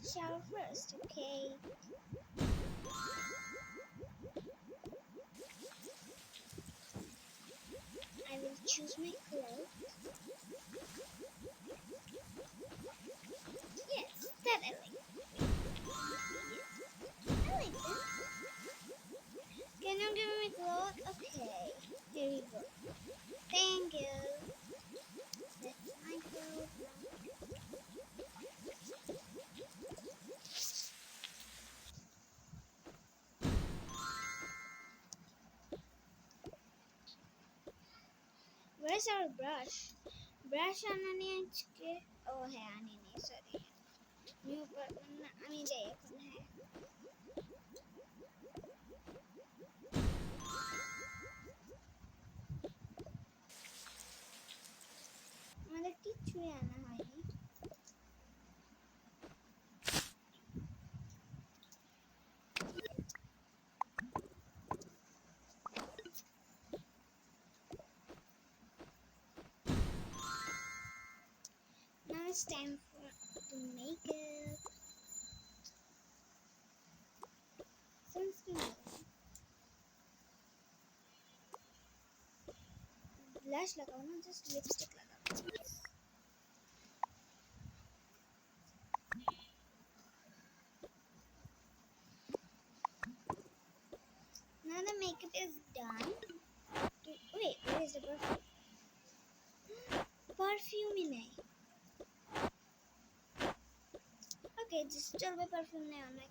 Shower first, okay? I will choose my clothes. Yes, that I like. Yes, I like this. Can you give me clothes? Okay, here you go. Thank you. That's my clothes now. Where's our brush? Brush আনানি আজকে ও হ্যাঁ আনিনি sorry new না আমি যাই এখন হ্যাঁ আমাদের কিছুই আনা হয়নি Now it's time for the makeup. Sunscreen. Blush लगाओ ना just lipstick लगाओ. Now the makeup is done. Wait, where is the perfume? Perfume ही नहीं. Okay, just चलो perfume नहीं होना है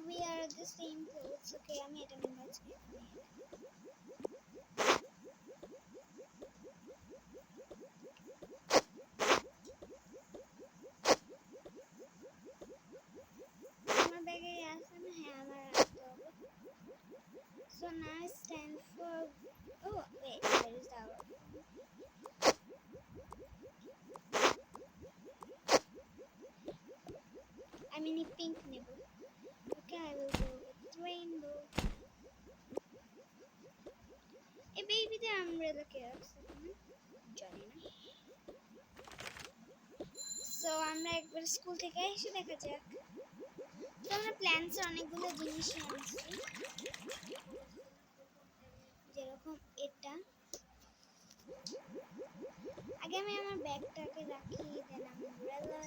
We are the same clothes. Okay, আমি এটা নিয়ে আজকে. আমার ব্যাগে আছে না হ্যাঁ আমার রাখতে হবে. So now it's time for oh wait, where is our I mean a pink nibble. Okay, I will go with rainbow. A baby the umbrella cares. Johnny na. So আমরা একবার স্কুল থেকে এসে দেখা যাক. তো আমরা প্ল্যান্টস অনেকগুলো জিনিস আনছি. যেরকম এটা. আগে আমি আমার ব্যাগটাকে রাখি দেন আমব্রেলা.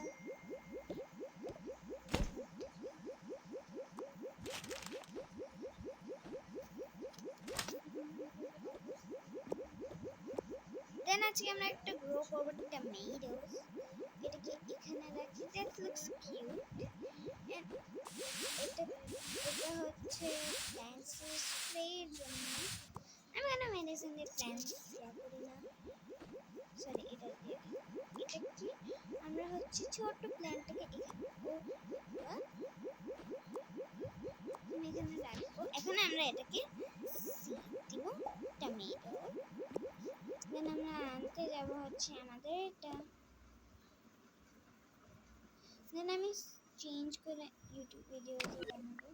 দেন আজকে আমরা একটা গ্রো করব টমেটোস এটাকে এখানে রাখি দ্যাট লুকস কিউট এন্ড এটা হচ্ছে প্ল্যান্টস স্প্রের জন্য আমি কেন মেডিসিন দিয়ে প্ল্যান্টস স্প্রে করি না সরি এটা দিয়ে এটা কি আমরা হচ্ছে ছোট প্ল্যান্টটাকে এখানে আমি এখানে রাখবো এখানে আমরা এটাকে দিব টমেটো দেন আমরা আনতে যাব হচ্ছে আমাদের এটা দেন আমি চেঞ্জ করে ইউটিউব ভিডিও বানাবো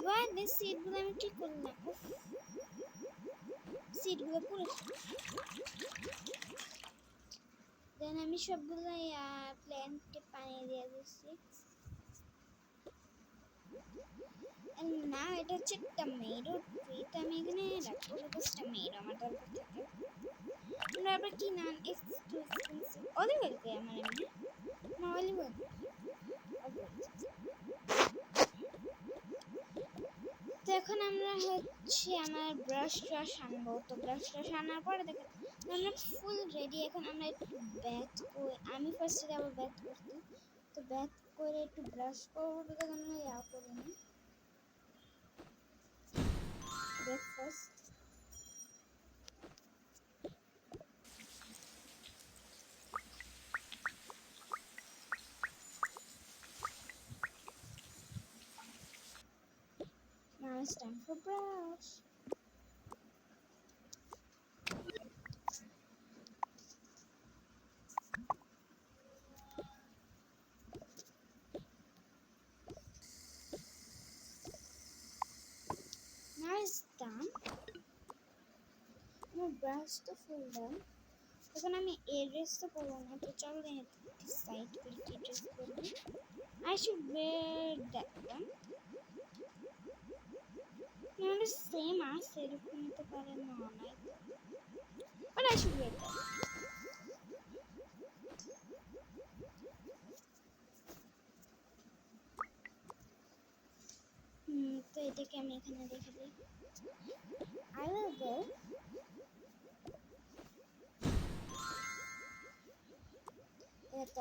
বাট দিস সিডগুলো আমি ঠিক করলাম সিডগুলো পুরো দেন আমি সবগুলো প্ল্যান্টে পানি দিয়ে দিচ্ছি and now এটা হচ্ছে টমেটো ট্রি তো আমি এখানে রাখবো বিকজ টমেটো আমার দরকার থাকে আমরা আবার কি নাম এক্সক্লুসিভ অলিভ অয়েল কই আমার এমনি না অলিভ অয়েল তো এখন আমরা হচ্ছে আমার ব্রাশ ট্রাশ আনবো তো ব্রাশ ট্রাশ আনার পরে দেখেন আমরা ফুল রেডি এখন আমরা একটু ব্যাথ করে আমি ফার্স্টে যাবো ব্যাথ করতে তো ব্যাথ করে একটু ব্রাশ করবো বিকজ আমরা ইয়া করিনি breakfast now it's time for brush now it's আমার ব্রাশ তো ফুল দাম, এখন আমি এই ড্রেস তো পরবো না, তো চলো ডিসাইড করি কি ড্রেস পরবো। I should wear that one. নাহলে সেম আছে এরকম হতে পারে না, নাই তো, but I should wear that. তো এটাকে আমি এখানে রেখে দিই। I will go এত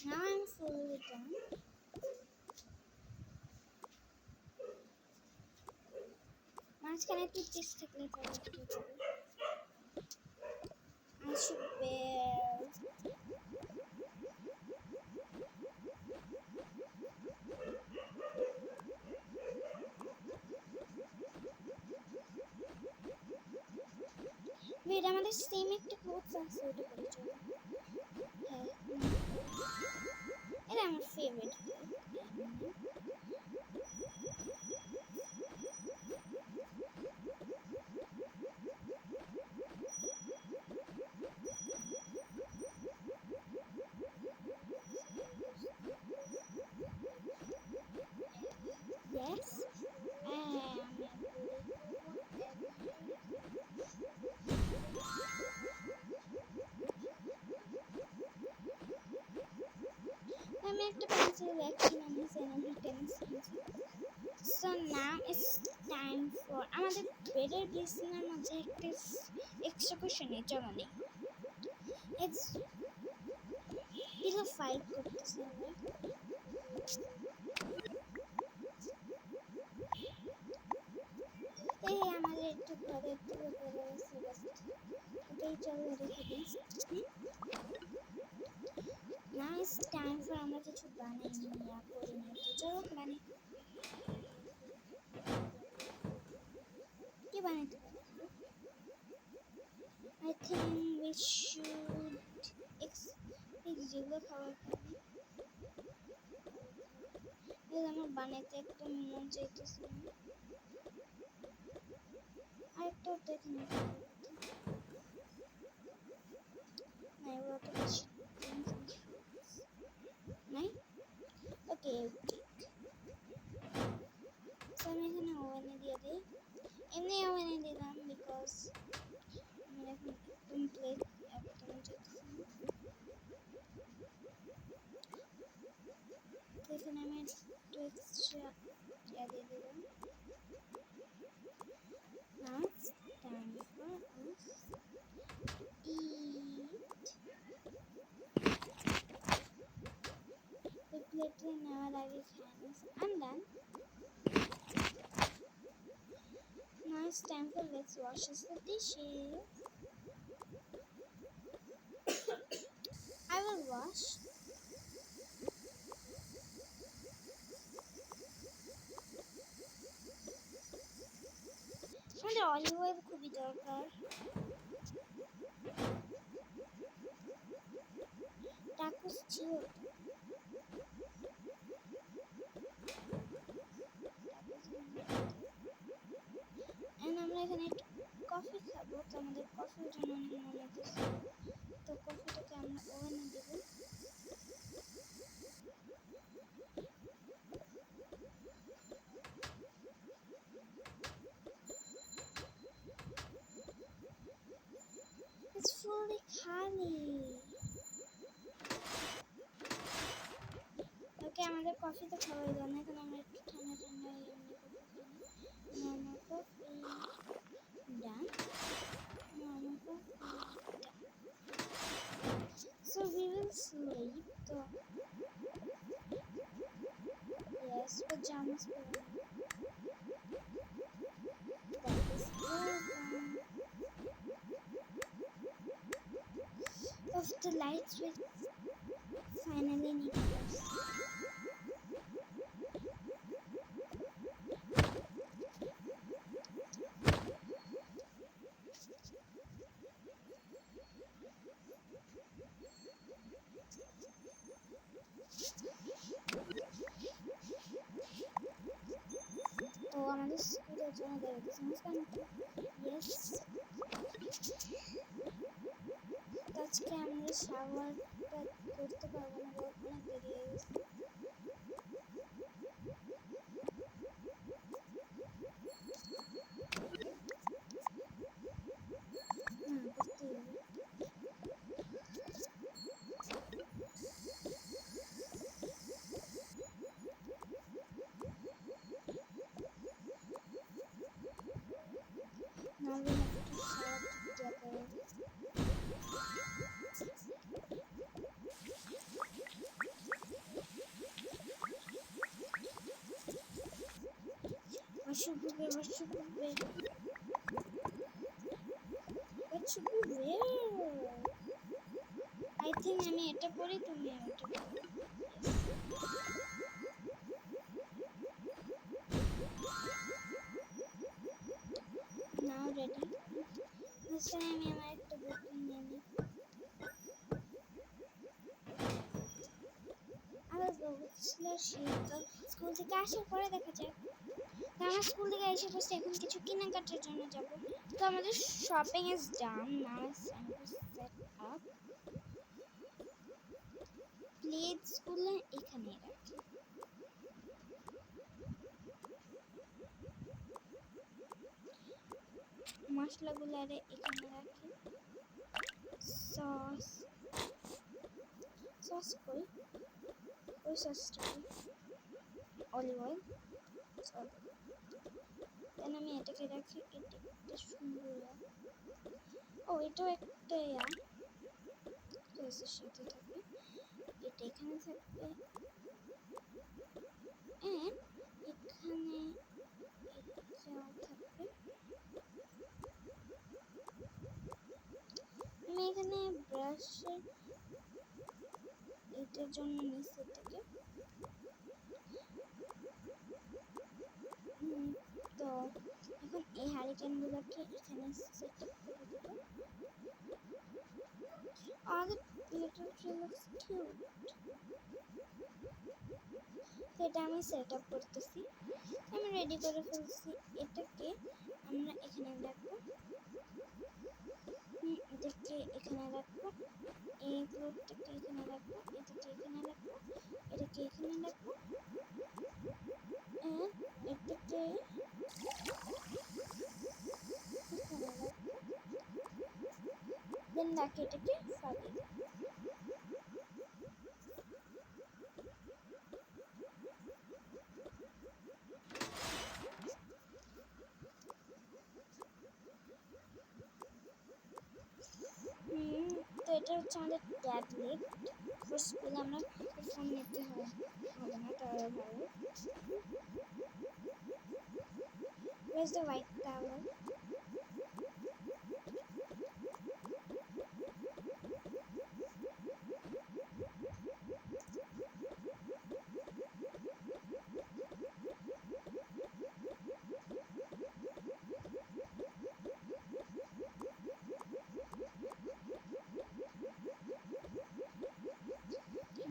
now I'm fully done. মাঝখানে একটু পিস থাকলে পরে কি করবো? I should wear wait, আমাদের সেম একটা ক্লোথস আছে, ওটা পরে চলো। হ্যাঁ, এটা আমার ফেভারিট। Yes, আমি একটা পেন্সিল রাখছি, আমি সেনামি pencil. So now it's time for আমাদের বেডের বিছানার মধ্যে একটা এক্সট্রা কোশ্চেন নেই, চলো নেই। It's পিলো ফাইট করতেছে আমরা। এই আমাদের একটু ঘরে তুলে পড়ে গেছে, ওটাই চলো রেখে দিই। Now it's time for আমরা কিছু বানাই নিয়ে পড়ে নিই, তো চলো বানাই। কি বানাইতে পারি? I think we should যেগুলো খাবার খাই আমার বানাইতে একদম মন চাইতেছে না। আরেকটা দেখে নাই অত বেশি নাই। ওকে আমি এখানে ওভেনে দিয়ে দিই, এমনি ওভেনে দিলাম বিকজ আমার এখন একদম প্লেট একদম চাইতেছে না। এখানে আমি একটু এক্সট্রা দিয়ে দিলাম। Now it's time for us to eat. The plate নেওয়ার আগে খেয়ে নিস। I'm done. Now it's time for let's wash the dishes. I will wash. আমাদের অলিভ অয়েল খুবই দরকার। টাকুস ছিল আমরা এখানে কফি খাবো, তো আমাদের কফির জন্য অনেক মনে হচ্ছে, তো কফিটাকে আমরা ওভেনে দেবো। It's fully খালি। ওকে আমাদের কফি তো খাওয়াই দাও না, এখন আমরা একটু ঠান্ডা ঠান্ডা normal coffee done. Normal coffee done. So we will sleep. So yes, pajamas put on. That is good. Of the lights will finally need us. তো আমাদের স্কুলের জন্য দাঁড়াতেছে কেন? ইয়েস, আজকে আমরা শাওয়ারটা করতে পারবো না, অনেক দেরি হয়ে গেছে। করতেই হবে। নাহলে একটু শাওয়ার দেওয়া পড়ে। What should we wear? What should we wear? What should we wear? I think আমি এটা পরি, তুমি এটা পরো। Now ready? First আমি আমার একটা বোতল নিয়ে নিই। আবার বলছিলাম শীত স্কুল থেকে আসার পরে দেখা যাক। তো আমরা স্কুল থেকে এসে বসে এখন কিছু কেনাকাটার জন্য যাব। তো আমাদের shopping is done, now it's time to set up. প্লেটসগুলো এখানে রাখি। মশলাগুলো এখানে রাখি। সস কই? ওই সসটা অলিভ অয়েল। দেন আমি এটাকে রাখি। এটা একটা সুন্দর, ও এটাও একটা সসের সাথে থাকবে। এটা এখানে থাকবে, এন্ড এখানে এটাও থাকবে। আমি এখানে ব্রাশের এটার জন্য নিচ্ছি এটাকে। তো এখন এই হারিকেনগুলোকে এখানে সেট আপ করে দেব। আমাদের লিটল ট্রি লুকস কিউট। তো এটা আমি সেট আপ করতেছি, আমি রেডি করে ফেলছি। এটাকে আমরা এখানে রাখবো, এটাকে এখানে রাখবো, এই ফ্লোরটাকে এখানে রাখবো, এটাকে এখানে রাখবো, এটাকে এখানে রাখবো, এটাকে এখানে রাখবো, দেন বাকি এটাকে ফাটিয়ে দেবো। তো এটা হচ্ছে আমাদের ট্যাবলেট। ফার্স্ট স্কুলে আমরা ফোন নিতে হবে না, তাহলে ভালো। Where's the white towel?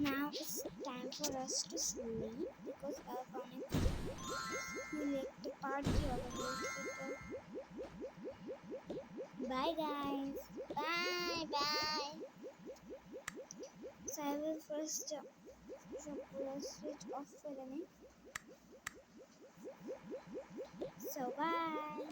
Now it's time for us to sleep because our comic will like to party all about it. Bye guys. Bye. So I will first switch off for a minute. So bye.